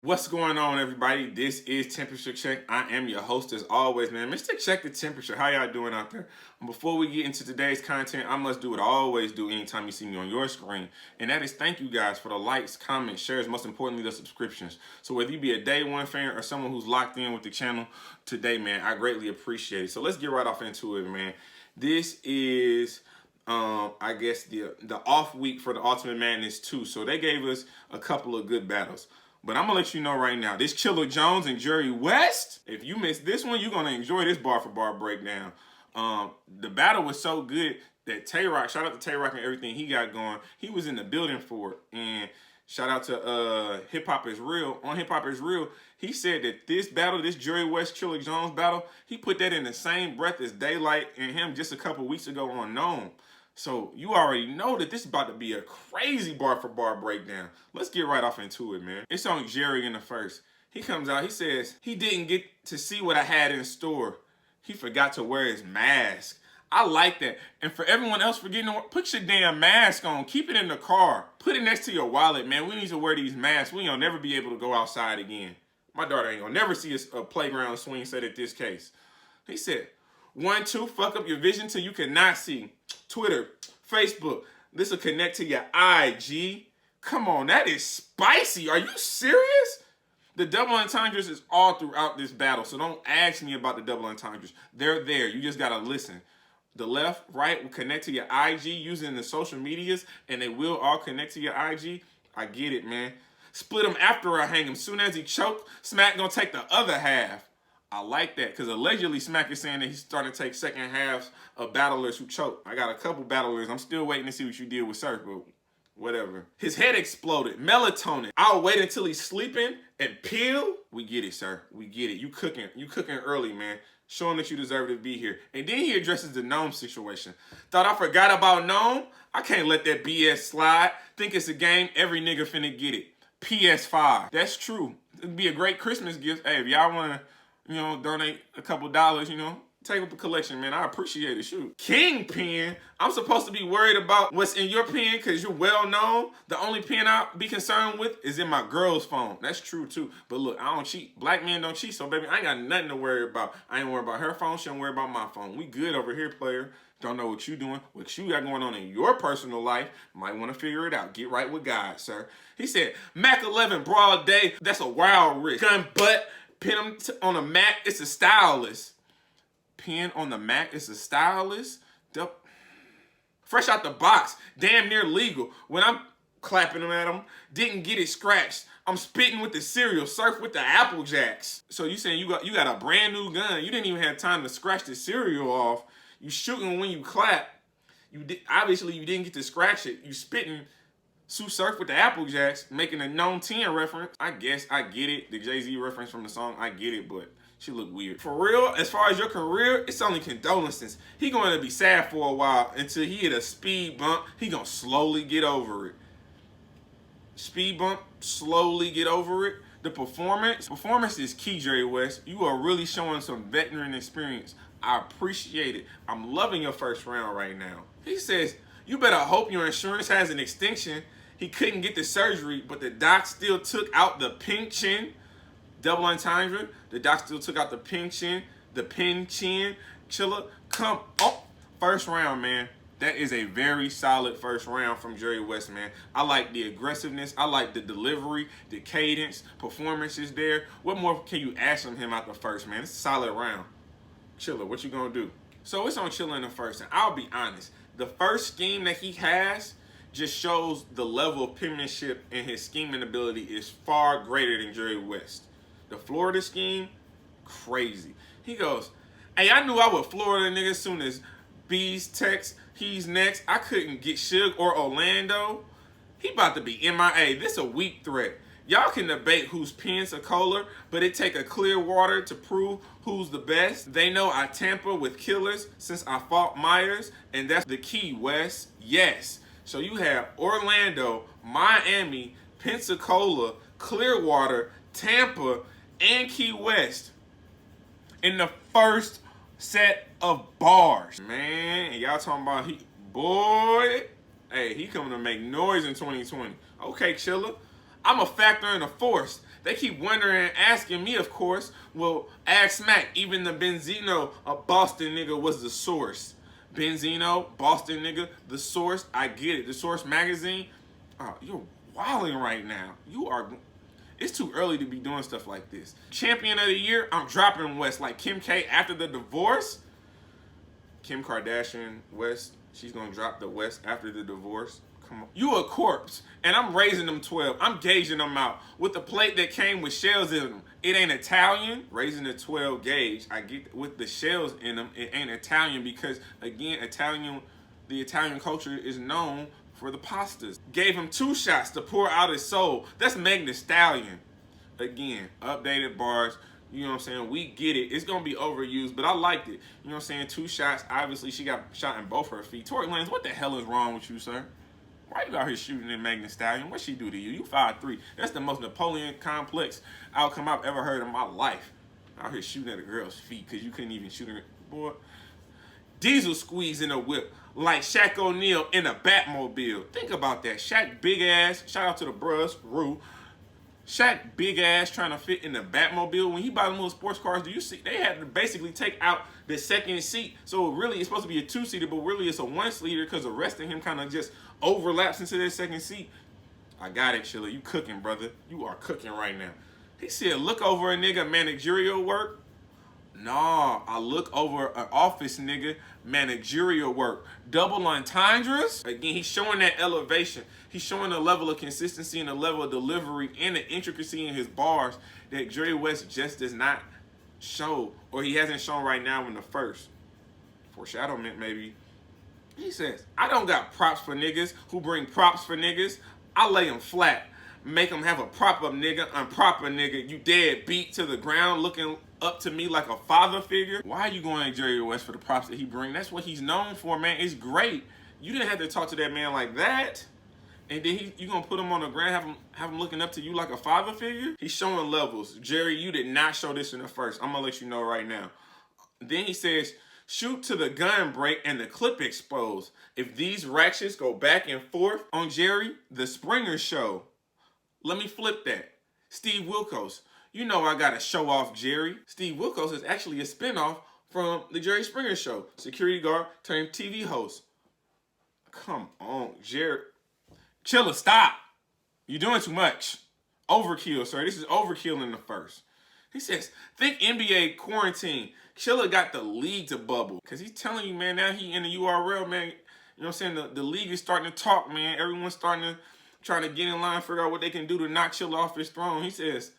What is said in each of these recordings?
What's going on, everybody? This is Temperature Check. I am your host as always, man. Mr. Check the Temperature. How y'all doing out there? Before we get into today's content, I must do what I always do anytime you see me on your screen, and that is thank you guys for the likes, comments, shares, most importantly, the subscriptions. So whether you be a day one fan or someone who's locked in with the channel today, man, I greatly appreciate it. So let's get right off into it, man. This is I guess the off week for the Ultimate Madness 2. So they gave us a couple of good battles. But I'm gonna let you know right now, this Chilla Jones and Wess, if you missed this one, you're gonna enjoy this bar for bar breakdown. The battle was so good that Tay-Rock, shout out to Tay-Rock and everything he got going, he was in the building for it. And shout out to Hip Hop Is Real. On Hip Hop Is Real, he said that this battle, this Wess Chilla Jones battle, he put that in the same breath as Daylight and him just a couple weeks ago on Gnome. So you already know that this is about to be a crazy bar for bar breakdown. Let's get right off into it, man. It's on Jerry in the first. He comes out, he says, he didn't get to see what I had in store. He forgot to wear his mask. I like that. And for everyone else forgetting to put your damn mask on. Keep it in the car. Put it next to your wallet, man. We need to wear these masks. We ain't gonna never be able to go outside again. My daughter ain't gonna never see a playground swing set at this case. He said, 1, 2, fuck up your vision till you cannot see. Twitter, Facebook, this will connect to your IG. Come on, that is spicy. Are you serious? The double entendres is all throughout this battle, so don't ask me about the double entendres. They're there. You just got to listen. The left, right will connect to your IG using the social medias, and they will all connect to your IG. I get it, man. Split him after I hang him. Soon as he choke, Smack gonna take the other half. I like that, because allegedly Smack is saying that he's starting to take second halves of battlers who choke. I got a couple battlers. I'm still waiting to see what you did with Surf, but whatever. His head exploded. Melatonin. I'll wait until he's sleeping and peel. We get it, sir. We get it. You cooking early, man. Show him that you deserve to be here. And then he addresses the Gnome situation. Thought I forgot about Gnome? I can't let that BS slide. Think it's a game. Every nigga finna get it. PS5. That's true. It'd be a great Christmas gift. Hey, if y'all wanna, donate a couple dollars, take up the collection, man. I appreciate it. Shoot. Kingpin. I'm supposed to be worried about what's in your pen because you're well known. The only pen I'll be concerned with is in my girl's phone. That's true, too. But look, I don't cheat. Black men don't cheat, so, baby, I ain't got nothing to worry about. I ain't worried about her phone. She don't worry about my phone. We good over here, player. Don't know what you doing. What you got going on in your personal life. Might want to figure it out. Get right with God, sir. He said, Mac 11 broad day. That's a wild risk. Gun butt. Pin him on a Mac. It's a stylist. Pen on the Mac is a stylist. Fresh out the box, damn near legal. When I'm clapping them at him, didn't get it scratched. I'm spitting with the cereal, surf with the Apple Jacks. So you saying you got a brand new gun? You didn't even have time to scratch the cereal off. You shooting when you clap. Obviously you didn't get to scratch it. You spitting. Sue Surf with the Apple Jacks, making a known 10 reference. I guess I get it. The Jay-Z reference from the song, I get it, but she look weird. For real, as far as your career, it's only condolences. He going to be sad for a while until he hit a speed bump. He going to slowly get over it. Speed bump, slowly get over it. The performance is key, Jerry Wess. You are really showing some veteran experience. I appreciate it. I'm loving your first round right now. He says, you better hope your insurance has an extension. He couldn't get the surgery, but the doc still took out the pink chin. Double entendre. The doc still took out the pink chin. The pin chin. Chilla, come on. First round, man. That is a very solid first round from Jerry Wess, man. I like the aggressiveness. I like the delivery, the cadence, performances there. What more can you ask from him out the first, man? It's a solid round. Chilla, what you gonna do? So it's on Chilla in the first, and I'll be honest. The first scheme that he has just shows the level of penmanship and his scheming ability is far greater than Jerry Wess. The Florida scheme, crazy. He goes, hey, I knew I would Florida nigga as soon as B's text, he's next. I couldn't get Suge or Orlando. He about to be MIA. This a weak threat. Y'all can debate who's Pensacola, but it take a clear water to prove who's the best. They know I tamper with killers since I fought Myers, and that's the key, Wess. Yes. So you have Orlando, Miami, Pensacola, Clearwater, Tampa, and Key West in the first set of bars. Man, and y'all talking about boy, hey, he coming to make noise in 2020. Okay, Chilla. I'm a factor and a force. They keep wondering, asking me, of course. Well, ask Smack. Even the Benzino, a Boston nigga, was the source. Benzino, Boston nigga, the source. I get it. The Source magazine. Oh, you're wilding right now. You are. It's too early to be doing stuff like this. Champion of the year, I'm dropping Wess. Like Kim K after the divorce. Kim Kardashian, Wess, she's gonna drop the Wess after the divorce. Come on. You a corpse, and I'm raising them 12. I'm gauging them out with the plate that came with shells in them. It ain't Italian. Raising the 12 gauge. I get with the shells in them. It ain't Italian because, again, the Italian culture is known for the pastas. Gave him 2 shots to pour out his soul. That's Meg Thee Stallion. Again, updated bars. You know what I'm saying? We get it. It's going to be overused, but I liked it. You know what I'm saying? 2 shots. Obviously, she got shot in both her feet. Tory Lanez, what the hell is wrong with you, sir? Why you out here shooting at Meg Thee Stallion? What she do to you? You 5'3". That's the most Napoleon complex outcome I've ever heard in my life. Out here shooting at a girl's feet because you couldn't even shoot her. Boy. Diesel squeeze in a whip like Shaq O'Neal in a Batmobile. Think about that. Shaq big ass. Shout out to the bros, Rue. Shaq big ass trying to fit in the Batmobile. When he bought them little sports cars, do you see they had to basically take out the second seat? So really it's supposed to be a 2-seater, but really it's a 1-seater because the rest of him kind of just overlaps into that second seat. I got it, Chilla. You cooking, brother. You are cooking right now. He said, look over a nigga managerial work. Nah, I look over an office nigga managerial work. Double entendres. Again, he's showing that elevation. He's showing a level of consistency and a level of delivery and the intricacy in his bars that Jerry West just does not show, or he hasn't shown right now in the first. Foreshadowment, maybe. He says, I don't got props for niggas who bring props for niggas. I lay them flat. Make them have a prop up nigga, improper nigga. You dead beat to the ground looking up to me like a father figure. Why are you going to Jerry West for the props that he bring? That's what he's known for, man. It's great. You didn't have to talk to that man like that. And then you gonna put him on the ground, have him looking up to you like a father figure? He's showing levels. Jerry, you did not show this in the first. I'm gonna let you know right now. Then he says, shoot to the gun break and the clip expose. If these ratchets go back and forth on Jerry, the Springer Show. Let me flip that. Steve Wilkos. You know I gotta show off Jerry. Steve Wilkos is actually a spinoff from the Jerry Springer Show. Security guard turned TV host. Come on, Jerry. Chilla, stop. You're doing too much. Overkill, sir. This is overkill in the first. He says, think NBA quarantine. Chilla got the league to bubble. Because he's telling you, man, now he in the URL, man. You know what I'm saying? The league is starting to talk, man. Everyone's starting to try to get in line, figure out what they can do to knock Chilla off his throne. He says,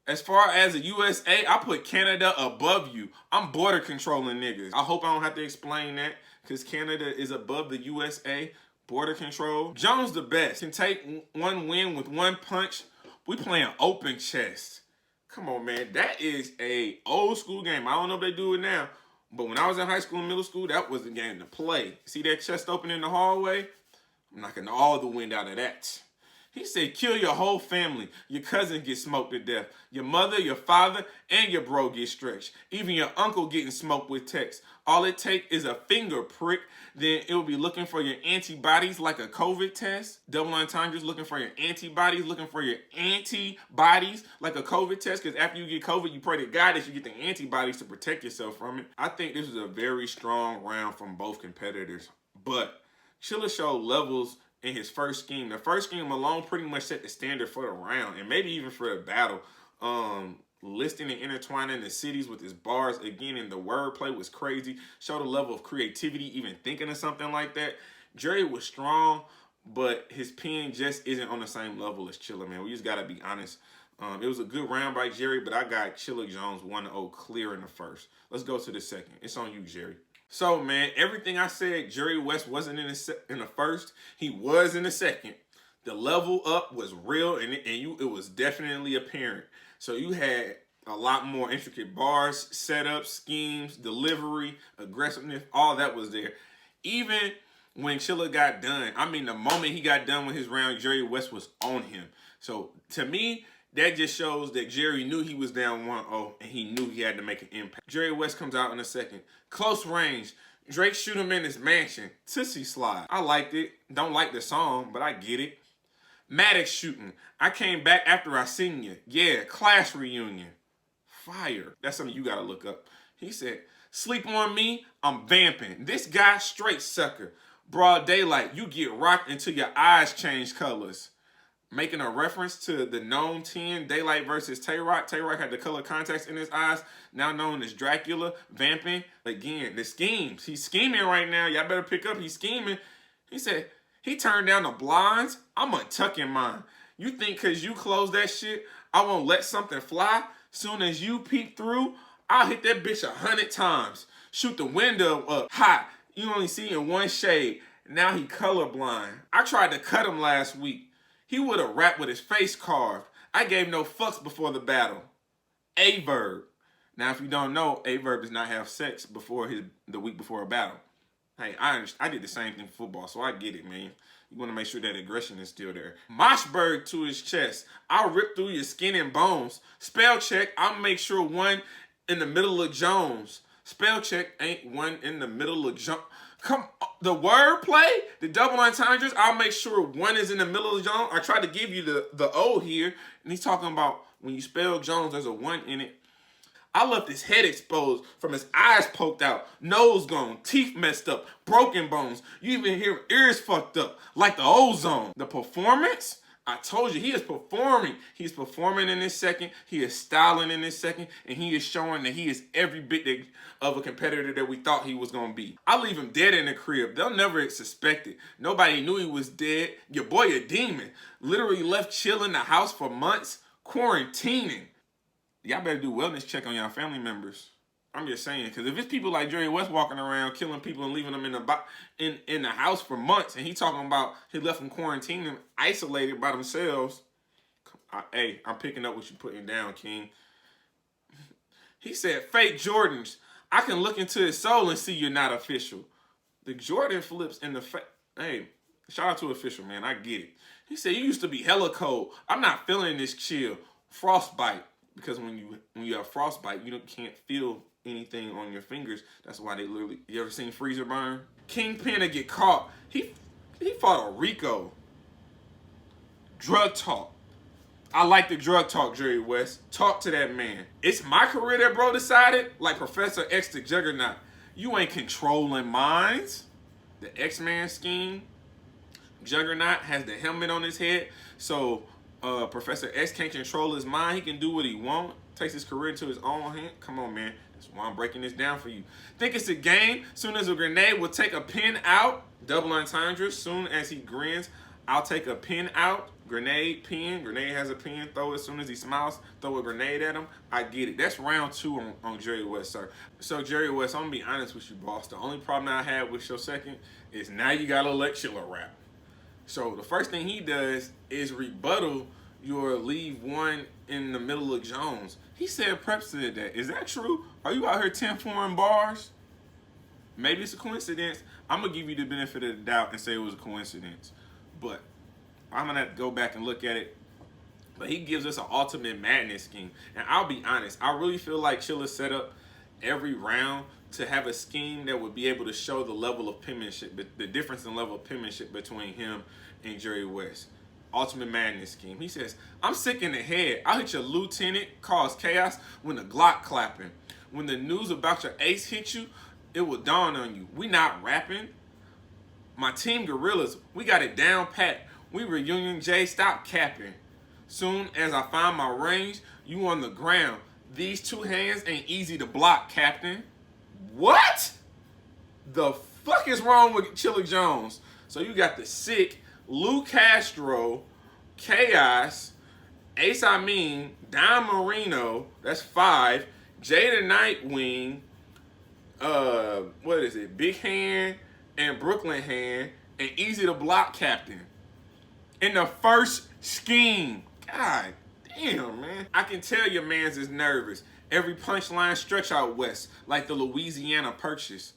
as far as the USA, I put Canada above you. I'm border controlling niggas. I hope I don't have to explain that because Canada is above the USA. Border control. Jones the best. Can take one win with one punch. We playing open chest. Come on, man. That is a old school game. I don't know if they do it now. But when I was in high school and middle school, that was the game to play. See that chest open in the hallway? I'm knocking all the wind out of that. He said, kill your whole family. Your cousin gets smoked to death. Your mother, your father, and your bro get stretched. Even your uncle getting smoked with text. All it takes is a finger prick. Then it will be looking for your antibodies like a COVID test. Double entendres looking for your antibodies, looking for your antibodies like a COVID test. Because after you get COVID, you pray to God that you get the antibodies to protect yourself from it. I think this was a very strong round from both competitors. But Chilla showed levels in his first scheme. The first scheme alone pretty much set the standard for the round and maybe even for the battle. Listing and intertwining the cities with his bars again, and the wordplay was crazy. Showed a level of creativity, even thinking of something like that. Jerry was strong, but his pen just isn't on the same level as Chilla, man. We just gotta be honest. It was a good round by Jerry, but I got Chilla Jones 1-0 clear in the first. Let's go to the second. It's on you, Jerry. So, man, everything I said, Jerry West wasn't in the first. He was in the second. The level up was real, and it was definitely apparent. So you had a lot more intricate bars, setups, schemes, delivery, aggressiveness, all that was there. Even when Chilla got done, I mean, the moment he got done with his round, Jerry West was on him. So, to me, that just shows that Jerry knew he was down 1-0 and he knew he had to make an impact. Jerry West comes out in a second. Close range. Drake shoot him in his mansion. Tootsie slide. I liked it. Don't like the song, but I get it. Maddox shooting. I came back after I seen you. Yeah, class reunion. Fire. That's something you gotta look up. He said, sleep on me, I'm vamping. This guy straight sucker. Broad daylight, you get rocked until your eyes change colors. Making a reference to the known 10, Daylight versus Tay-Rock. Tay-Rock had the color contacts in his eyes, now known as Dracula, vamping. Again, the schemes. He's scheming right now. Y'all better pick up. He's scheming. He said, he turned down the blinds. I'm untucking mine. You think because you close that shit, I won't let something fly? Soon as you peek through, I'll hit that bitch 100 times. Shoot the window up hot. You only see in one shade. Now he colorblind. I tried to cut him last week. He would have rapped with his face carved. I gave no fucks before the battle. A-verb. Now, if you don't know, A-verb does not have sex before the week before a battle. Hey, I did the same thing for football, so I get it, man. You want to make sure that aggression is still there. Moshberg to his chest. I'll rip through your skin and bones. Spell check. I'll make sure one in the middle of Jones. Spell check ain't one in the middle of Jones. Come, the wordplay, the double entendres, I'll make sure one is in the middle of Jones. I tried to give you the O here, and he's talking about when you spell Jones, there's a 1 in it. I left his head exposed, from his eyes poked out, nose gone, teeth messed up, broken bones. You even hear ears fucked up, like the ozone. The performance, I told you, he is performing. He's performing in this second. He is styling in this second. And he is showing that he is every bit of a competitor that we thought he was going to be. I leave him dead in the crib. They'll never suspect it. Nobody knew he was dead. Your boy a demon. Literally left chilling the house for months, quarantining. Y'all better do wellness check on y'all family members. I'm just saying, because if it's people like Jerry West walking around killing people and leaving them in the house for months, and he talking about he left them quarantining, isolated by themselves, hey, I'm picking up what you putting down, King. He said, fake Jordans. I can look into his soul and see you're not official. The Jordan flips in the hey, shout out to official, man. I get it. He said, you used to be hella cold. I'm not feeling this chill. Frostbite. Because when you have frostbite, you can't feel anything on your fingers. That's why they literally. You ever seen freezer burn? Kingpin to get caught. He fought a Rico. Drug talk. I like the drug talk, Jerry West. Talk to that man. It's my career that bro decided. Like Professor X the Juggernaut. You ain't controlling minds. The X-Man scheme. Juggernaut has the helmet on his head, so Professor X can't control his mind. He can do what he wants. Takes his career into his own hand. Come on, man. That's why I'm breaking this down for you. Think it's a game. Soon as a grenade will take a pin out. Double entendre. Soon as he grins, I'll take a pin out. Grenade, pin. Grenade has a pin. Throw it as soon as he smiles. Throw a grenade at him. I get it. That's round 2 on Jerry West, sir. So, Jerry West, I'm going to be honest with you, boss. The only problem I had with your second is now you got to let Chilla rap. So, the first thing he does is rebuttal your leave one in the middle of Jones. He said Prep said that. Is that true? Are you out here 10 foreign bars? Maybe it's a coincidence. I'm going to give you the benefit of the doubt and say it was a coincidence. But I'm going to have to go back and look at it. But he gives us an ultimate madness scheme. And I'll be honest, I really feel like Chilla set up every round to have a scheme that would be able to show the level of penmanship, the difference in level of penmanship between him and Jerry West. Ultimate madness scheme. He says, I'm sick in the head. I'll hit your lieutenant, cause chaos when the Glock clapping. When the news about your ace hit you, it will dawn on you. We not rapping. My team gorillas, we got it down pat. We reunion J, stop capping. Soon as I find my range, you on the ground. These 2 hands ain't easy to block, Captain. What? The fuck is wrong with Chilla Jones? So you got the sick Lou Castro, Chaos, Ace Amin, Don Marino, that's 5, Jada Nightwing, what is it, Big Hand and Brooklyn Hand, and Easy to Block Captain. In the first scheme. God damn, man. I can tell your mans is nervous. Every punchline stretch out west, like the Louisiana Purchase.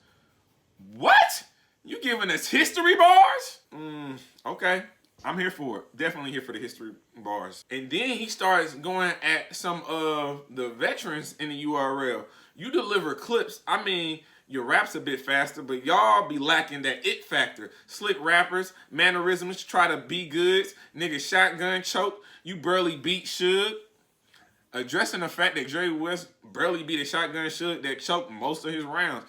What? You giving us history bars? Okay. I'm here for it. Definitely here for the history bars. And then he starts going at some of the veterans in the URL. You deliver clips. I mean, Your rap's a bit faster, but y'all be lacking that it factor. Slick rappers, mannerisms, try to be goods, nigga shotgun choke, you barely beat Suge. Addressing the fact that Jerry West barely beat a shotgun Suge that choked most of his rounds.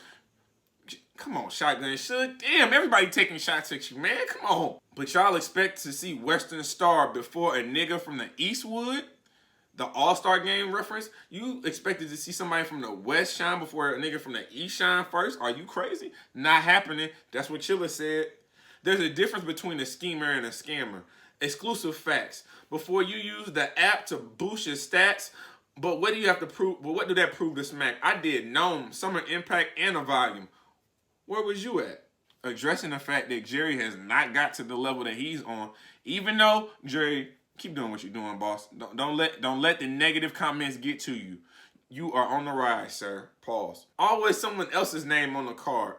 Come on, shotgun Suge. Damn, everybody taking shots at you, man. Come on. But y'all expect to see Western Star before a nigga from the Eastwood? The All-Star Game reference? You expected to see somebody from the West shine before a nigga from the East shine first? Are you crazy? Not happening. That's what Chilla said. There's a difference between a schemer and a scammer. Exclusive facts. Before you use the app to boost your stats, but what do you have to prove? But what do that prove to Smack? I did Gnome, Summer Impact, and a volume. Where was you at? Addressing the fact that Jerry has not got to the level that he's on, even though Jerry, keep doing what you're doing, boss. Don't let the negative comments get to you. You are on the rise, sir. Pause. Always someone else's name on the card.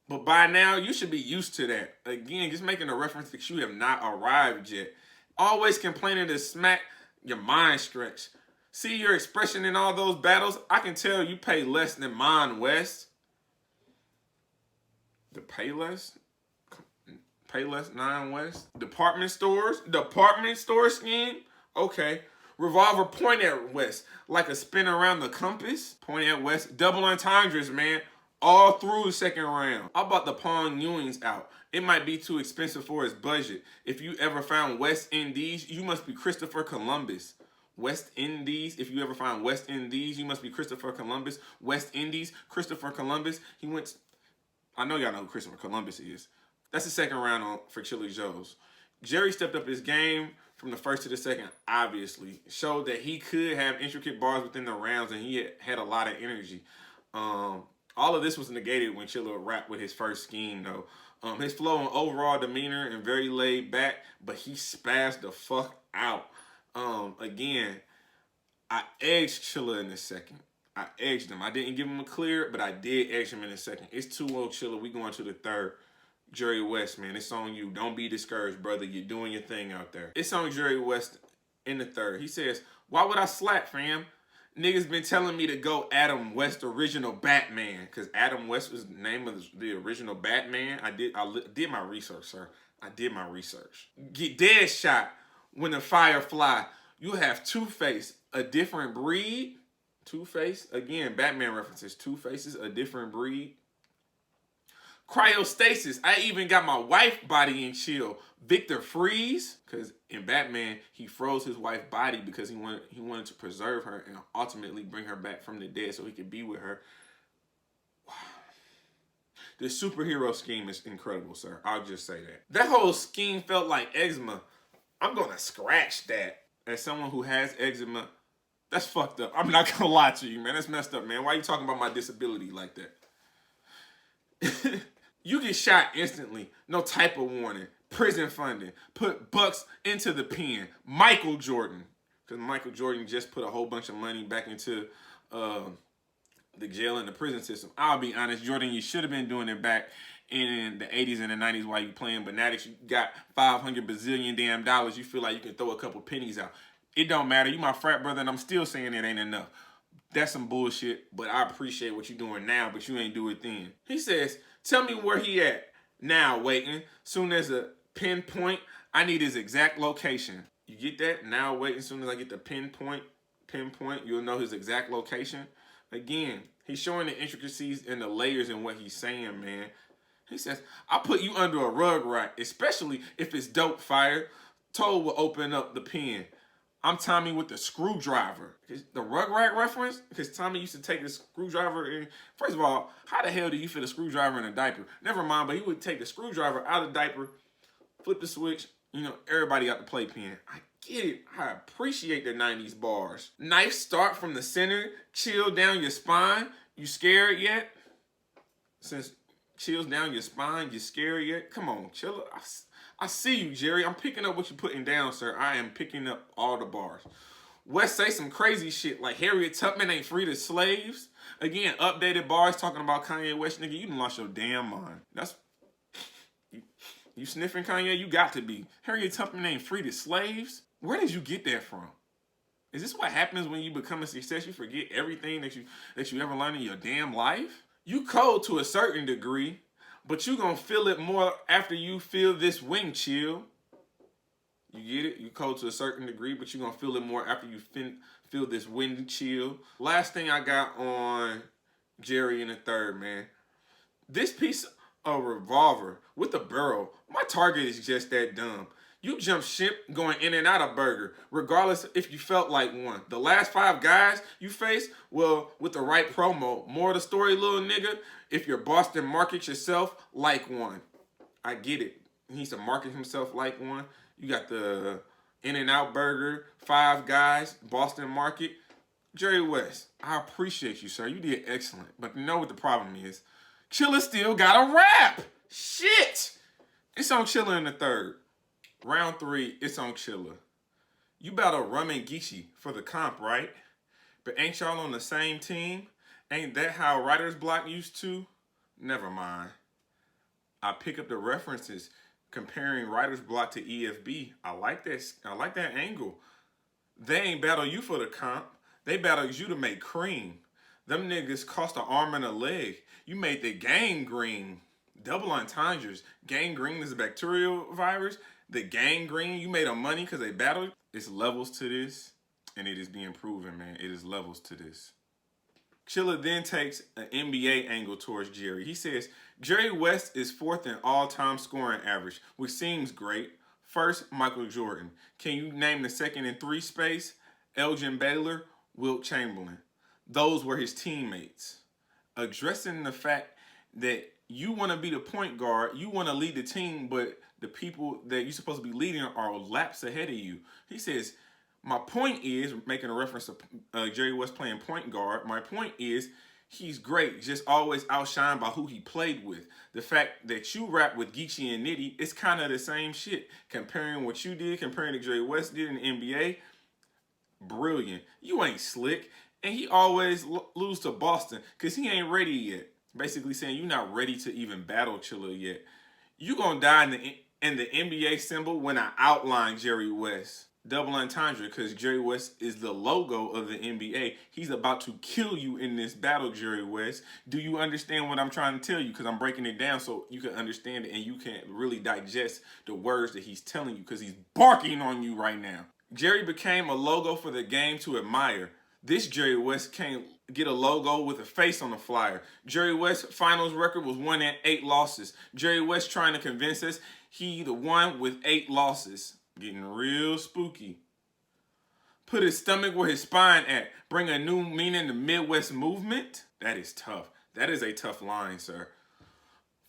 But by now, you should be used to that. Again, just making a reference that you have not arrived yet. Always complaining to Smack, your mind stretch. See your expression in all those battles? I can tell you pay less than mine, West. The pay less? Pay less, 9 West? Department store scheme? Okay. Revolver point at West like a spin around the compass. Point at West. Double entendres, man. All through the second round. I bought the Pawn Ewings out. It might be too expensive for his budget. If you ever found West Indies, you must be Christopher Columbus. West Indies, if you ever find West Indies, you must be Christopher Columbus. West Indies, Christopher Columbus. He went, I know y'all know who Christopher Columbus is. That's the second round for Chilla Jones. Jerry stepped up his game from the first to the second, obviously. Showed that he could have intricate bars within the rounds, and he had a lot of energy. All of this was negated when Chilla rapped with his first scheme, though. His flow and overall demeanor and very laid back, but he spazzed the fuck out. Again, I edged Chilla in the second. I edged him. I didn't give him a clear, but I did edge him in the second. It's 2-0 Chilla. We going to the third. Jerry West, man, it's on you. Don't be discouraged, brother. You're doing your thing out there. It's on Jerry West in the third. He says, why would I slap, fam? Niggas been telling me to go Adam West original Batman, because Adam West was the name of the original Batman. I did my research, sir. I did my research. Get dead shot when the fire fly. You have Two-Face, a different breed. Two-Face, again, Batman references. Two-Faces, a different breed. Cryostasis. I even got my wife body in chill. Victor Freeze, because in Batman, he froze his wife's body because he wanted to preserve her and ultimately bring her back from the dead so he could be with her. Wow. The superhero scheme is incredible, sir. I'll just say that. That whole scheme felt like eczema. I'm going to scratch that. As someone who has eczema, that's fucked up. I'm not going to lie to you, man. That's messed up, man. Why are you talking about my disability like that? You get shot instantly. No type of warning. Prison funding. Put bucks into the pen. Michael Jordan. Because Michael Jordan just put a whole bunch of money back into the jail and the prison system. I'll be honest, Jordan, you should have been doing it back in the 80s and the 90s while you playing. But now that you got 500 bazillion damn dollars, you feel like you can throw a couple pennies out. It don't matter. You my frat brother, and I'm still saying it ain't enough. That's some bullshit, but I appreciate what you're doing now, but you ain't do it then. He says, tell me where he at now, waiting. Soon as a pinpoint, I need his exact location. You get that? Now waiting, soon as I get the pinpoint, you'll know his exact location. Again, he's showing the intricacies and the layers in what he's saying, man. He says, I'll put you under a rug rack, especially if it's dope fire. Toad will open up the pen. I'm Tommy with the screwdriver. The Rugrat reference? Because Tommy used to take the screwdriver in. First of all, how the hell do you fit a screwdriver in a diaper? Never mind, but he would take the screwdriver out of the diaper, flip the switch, everybody got the playpen. I get it. I appreciate the 90s bars. Knife start from the center, chill down your spine. You scared yet? Since chills down your spine, you scared yet? Come on, chill. I see you, Jerry. I'm picking up what you're putting down, sir. I am picking up all the bars. West say some crazy shit like Harriet Tubman ain't free to slaves. Again, updated bars talking about Kanye West. Nigga, you done lost your damn mind. That's... You sniffing Kanye? You got to be. Harriet Tubman ain't free to slaves? Where did you get that from? Is this what happens when you become a success? You forget everything that you ever learned in your damn life? You cold to a certain degree, but you gonna feel it more after you feel this wind chill. You get it? You cold to a certain degree, but you're gonna feel it more after you feel this wind chill. Last thing I got on Jerry in the third, man. This piece of revolver with a barrel, my target is just that dumb. You jump ship going in and out of burger, regardless if you felt like one. The last 5 guys you faced, well, with the right promo, more of the story, little nigga, if you're Boston, market yourself like one. I get it. He needs to market himself like one. You got the In-N-Out Burger, 5 Guys, Boston Market. Jerry Wess, I appreciate you, sir. You did excellent. But you know what the problem is? Chilla still got a rap. Shit. It's on Chilla in the third. Round 3, it's on Chilla. You battle Ramen Gishi for the comp, right? But ain't y'all on the same team? Ain't that how writer's block used to? Never mind. I pick up the references comparing writer's block to EFB. I like that angle. They ain't battle you for the comp. They battle you to make cream. Them niggas cost an arm and a leg. You made the gangrene. Double entendres. Gangrene is a bacterial virus. The gangrene, you made them money because they battled. It's levels to this, and it is being proven, man. It is levels to this. Chilla then takes an NBA angle towards Jerry. He says, Jerry West is 4th in all-time scoring average, which seems great. First, Michael Jordan. Can you name the second in 3 space? Elgin Baylor, Wilt Chamberlain. Those were his teammates. Addressing the fact that you want to be the point guard, you want to lead the team, but the people that you're supposed to be leading are laps ahead of you. He says, my point is, making a reference to Jerry West playing point guard, my point is he's great, just always outshined by who he played with. The fact that you rap with Geechee and Nitty, it's kind of the same shit. Comparing what you did, comparing to Jerry West did in the NBA, brilliant. You ain't slick. And he always lose to Boston because he ain't ready yet. Basically saying you're not ready to even battle Chilla yet. You gonna die in the NBA symbol when I outline Jerry West. Double entendre because Jerry West is the logo of the NBA. He's about to kill you in this battle, Jerry West. Do you understand what I'm trying to tell you? Because I'm breaking it down so you can understand it and you can really digest the words that he's telling you because he's barking on you right now. Jerry became a logo for the game to admire. This Jerry West can't get a logo with a face on the flyer. Jerry West's finals record was 1 and 8 losses. Jerry West trying to convince us he the one with 8 losses. Getting real spooky. Put his stomach where his spine at. Bring a new meaning to Midwest movement. That is tough. That is a tough line, sir.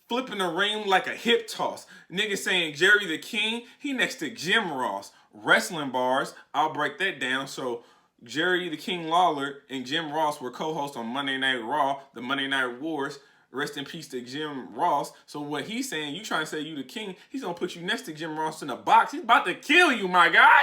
Flipping the ring like a hip toss. Nigga saying Jerry the King, he next to Jim Ross. Wrestling bars, I'll break that down. So Jerry the King Lawler and Jim Ross were co-hosts on Monday Night Raw, the Monday Night Wars. Rest in peace to Jim Ross. So what he's saying, you trying to say you the king, he's going to put you next to Jim Ross in a box. He's about to kill you, my guy.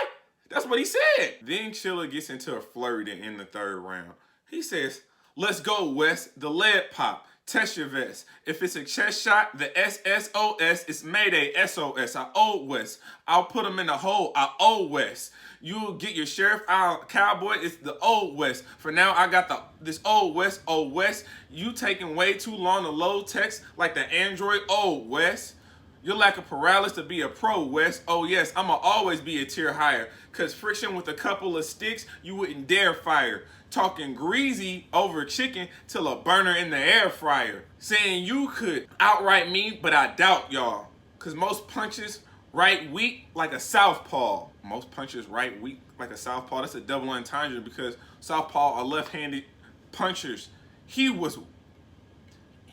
That's what he said. Then Chilla gets into a flurry to end the third round. He says, let's go, Wes. The lead pop. Test your vest. If it's a chest shot, the SSOS is Mayday SOS. I owe Wes. I'll put him in the hole. I owe Wes. You'll get your sheriff out, cowboy. It's the old West. For now, I got this old West. Old West, you taking way too long to load text like the Android. Old West, your lack of paralysis to be a pro, West. Oh yes, I'ma always be a tier higher. Cause friction with a couple of sticks, you wouldn't dare fire. Talking greasy over chicken till a burner in the air fryer. Saying you could outright me, but I doubt y'all. Cause most punches right weak like a southpaw. Most punchers right weak like a southpaw. That's a double entendre because southpaw are left-handed punchers. He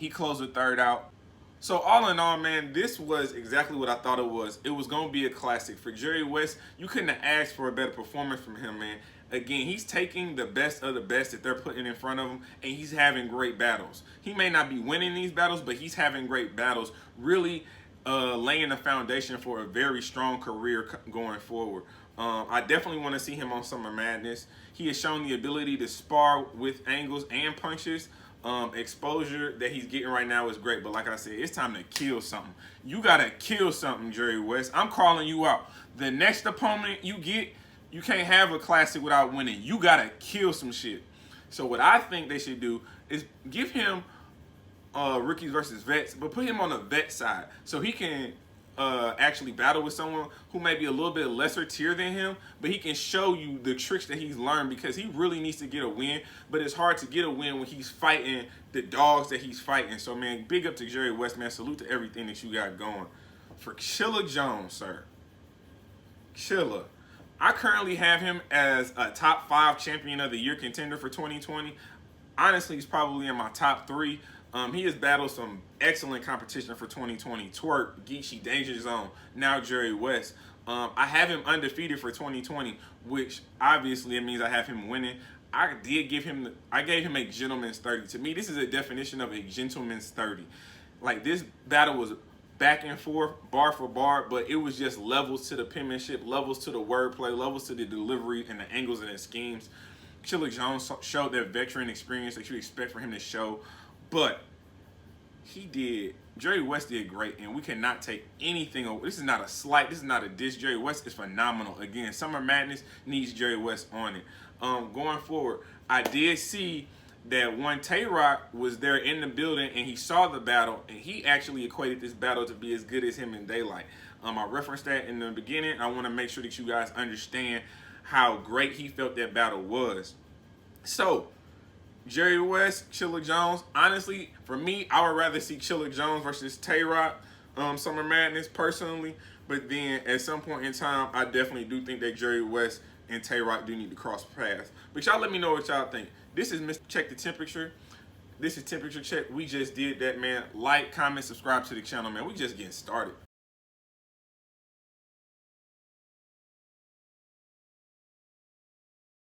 closed the third out. So all in all, man, this was exactly what I thought it was. It was going to be a classic. For Jerry West, you couldn't have asked for a better performance from him, man. Again, he's taking the best of the best that they're putting in front of him, and he's having great battles. He may not be winning these battles, but he's having great battles, really laying the foundation for a very strong career going forward. I definitely want to see him on Summer Madness. He has shown the ability to spar with angles and punches. Exposure that he's getting right now is great, but like I said, it's time to kill something. You gotta kill something, Jerry West. I'm calling you out. The next opponent you get, you can't have a classic without winning. You gotta kill some shit. So what I think they should do is give him rookies versus vets, but put him on the vet side so he can actually battle with someone who may be a little bit lesser tier than him, but he can show you the tricks that he's learned, because he really needs to get a win, but it's hard to get a win when he's fighting the dogs that he's fighting. So, man, big up to Jerry Wess, man. Salute to everything that you got going. For Chilla Jones, sir. Chilla. I currently have him as a top 5 champion of the year contender for 2020. Honestly, he's probably in my top 3. He has battled some excellent competition for 2020. Twerk, Geechee, Danger Zone, now Jerry Wess. I have him undefeated for 2020, which obviously it means I have him winning. I gave him a gentleman's 30. To me, this is a definition of a gentleman's 30. Like, this battle was back and forth, bar for bar, but it was just levels to the penmanship, levels to the wordplay, levels to the delivery and the angles and the schemes. Chilla Jones showed that veteran experience that you expect for him to show, but Jerry Wess did great, and we cannot take anything over. This is not a slight, this is not a diss. Jerry Wess is phenomenal. Again, Summer Madness needs Jerry Wess on it. Going forward, I did see that one Tay-Rock was there in the building, and he saw the battle, and he actually equated this battle to be as good as him in Daylight. I referenced that in the beginning. I want to make sure that you guys understand how great he felt that battle was. So, Jerry Wess, Chilla Jones. Honestly, for me, I would rather see Chilla Jones versus Tay-Rock Summer Madness personally. But then at some point in time, I definitely do think that Jerry Wess and Tay-Rock do need to cross paths. But y'all let me know what y'all think. This is Mr. Check the Temperature. This is Temperature Check. We just did that, man. Like, comment, subscribe to the channel, man. We just getting started.